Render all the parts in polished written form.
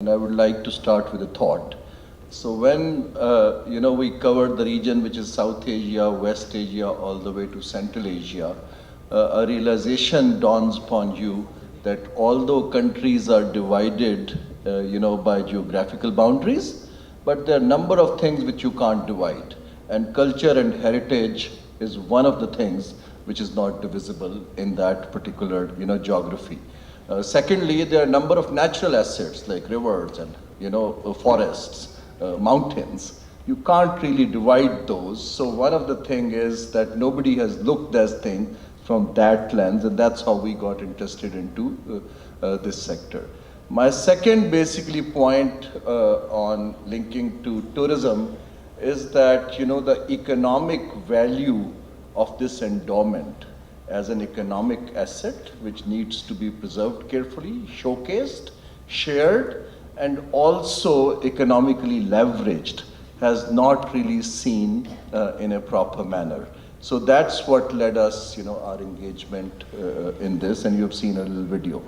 And I would like to start with a thought. So when we covered the region which is South Asia, West Asia, all the way to Central Asia, a realization dawns upon you that although countries are divided, by geographical boundaries, but there are a number of things which you can't divide, and culture and heritage is one of the things which is not divisible in that particular, geography. Secondly, there are a number of natural assets like rivers and forests, mountains. You can't really divide those. So one of the thing is that nobody has looked at thing from that lens, and that's how we got interested into this sector. My second basically point on linking to tourism is that the economic value of this endowment as an economic asset which needs to be preserved carefully, showcased, shared, and also economically leveraged has not really seen in a proper manner. So that's what led us, our engagement in this, and you've seen a little video.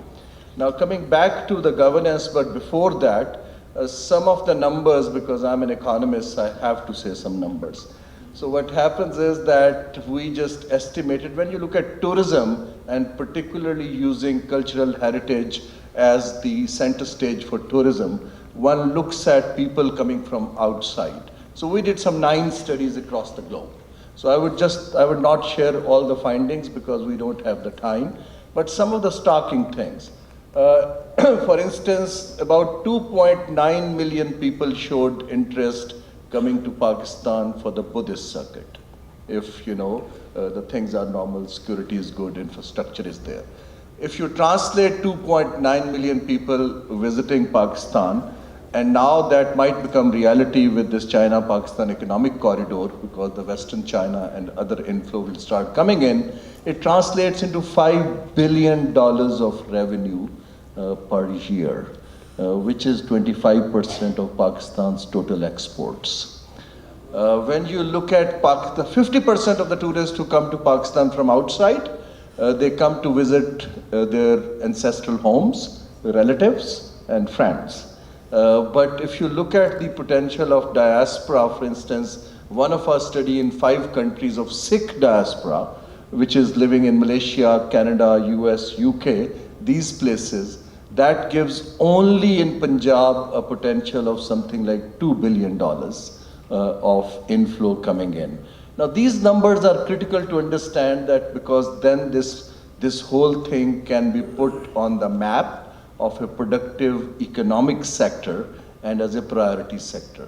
Now coming back to the governance, but before that, some of the numbers, because I'm an economist, I have to say some numbers. So what happens is that we just estimated, when you look at tourism and particularly using cultural heritage as the center stage for tourism, one looks at people coming from outside. So we did some 9 studies across the globe. So I would not share all the findings because we don't have the time, but some of the stalking things. For instance, about 2.9 million people showed interest coming to Pakistan for the Buddhist circuit. If the things are normal, security is good, infrastructure is there. If you translate 2.9 million people visiting Pakistan, and now that might become reality with this China-Pakistan economic corridor, because the Western China and other inflow will start coming in, it translates into $5 billion of revenue per year, which is 25% of Pakistan's total exports. When you look at Pakistan, 50% of the tourists who come to Pakistan from outside, they come to visit their ancestral homes, relatives, and friends. But if you look at the potential of diaspora, for instance, one of our study in 5 countries of Sikh diaspora, which is living in Malaysia, Canada, US, UK, these places, that gives only in Punjab a potential of something like $2 billion of inflow coming in. Now these numbers are critical to understand that, because then this whole thing can be put on the map of a productive economic sector and as a priority sector.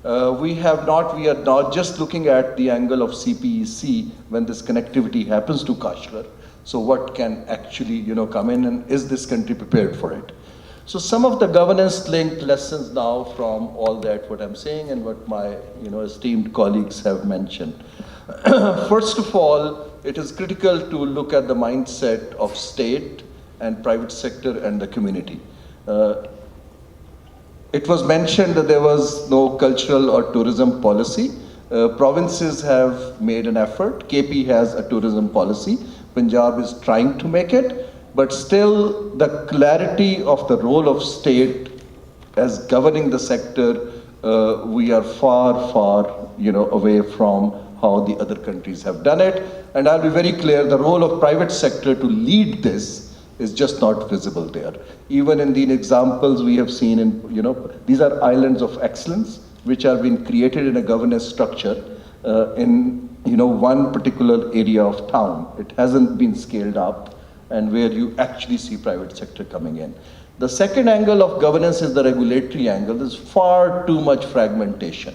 We are not just looking at the angle of CPEC when this connectivity happens to Kashgar. So what can actually come in, and is this country prepared for it? So some of the governance linked lessons now from all that what I'm saying and what my esteemed colleagues have mentioned. First of all, it is critical to look at the mindset of state and private sector and the community. It was mentioned that there was no cultural or tourism policy. Provinces have made an effort. KP has a tourism policy. Punjab is trying to make it, but still the clarity of the role of state as governing the sector, we are far away from how the other countries have done it. And I'll be very clear, the role of private sector to lead this is just not visible there. Even in the examples we have seen in, these are islands of excellence which are being created in a governance structure in one particular area of town. It hasn't been scaled up, and where you actually see private sector coming in. The second angle of governance is the regulatory angle. There's far too much fragmentation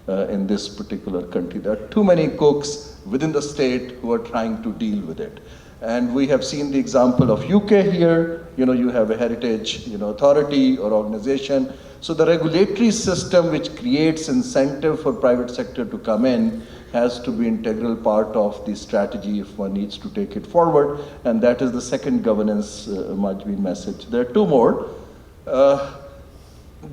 in this particular country. There are too many cooks within the state who are trying to deal with it. And we have seen the example of UK here. You have a heritage authority or organization. So the regulatory system which creates incentive for private sector to come in has to be integral part of the strategy if one needs to take it forward. And that is the second governance message. There are 2 more.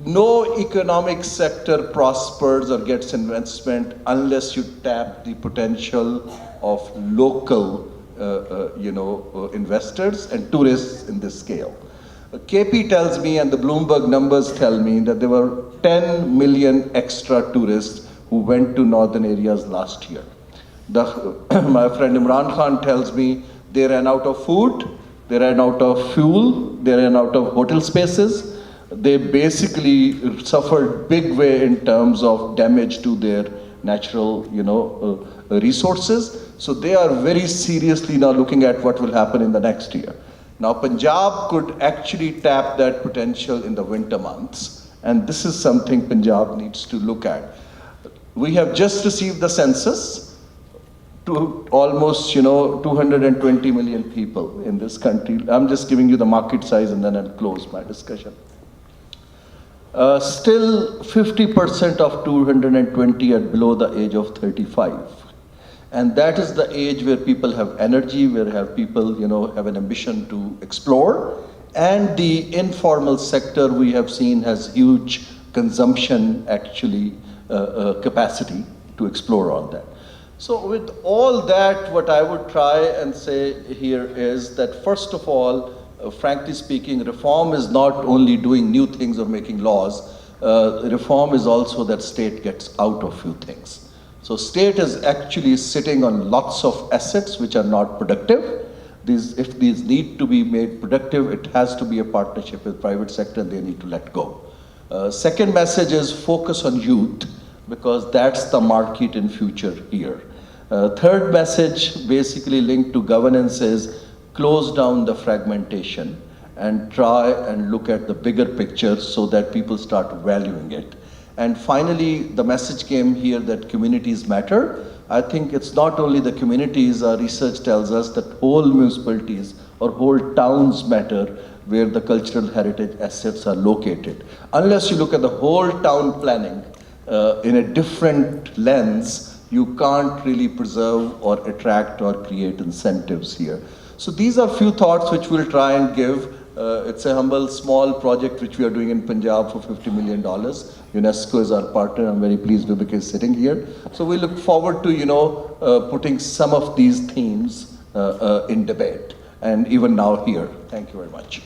No economic sector prospers or gets investment unless you tap the potential of local investors and tourists in this scale. KP tells me, and the Bloomberg numbers tell me, that there were 10 million extra tourists who went to northern areas last year. My friend Imran Khan tells me they ran out of food, they ran out of fuel, they ran out of hotel spaces. They basically suffered big way in terms of damage to their natural, resources. So they are very seriously now looking at what will happen in the next year. Now Punjab could actually tap that potential in the winter months, and this is something Punjab needs to look at. We have just received the census to almost 220 million people in this country. I'm just giving you the market size and then I'll close my discussion. Still 50% of 220 are below the age of 35. And that is the age where people have energy, where people have an ambition to explore. And the informal sector we have seen has huge consumption actually capacity to explore all that. So with all that, what I would try and say here is that first of all, frankly speaking, reform is not only doing new things or making laws, reform is also that state gets out of few things. So state is actually sitting on lots of assets which are not productive. If these need to be made productive, it has to be a partnership with private sector and they need to let go. Second message is focus on youth, because that's the market in future here. Third message, basically linked to governance, is close down the fragmentation and try and look at the bigger picture so that people start valuing it. And finally, the message came here that communities matter. I think it's not only the communities, our research tells us that whole municipalities or whole towns matter where the cultural heritage assets are located. Unless you look at the whole town planning in a different lens, you can't really preserve or attract or create incentives here. So these are few thoughts which we'll try and give. It's a humble, small project which we are doing in Punjab for $50 million. UNESCO is our partner. I'm very pleased Vivek is sitting here. So we look forward to, putting some of these themes in debate, and even now here. Thank you very much.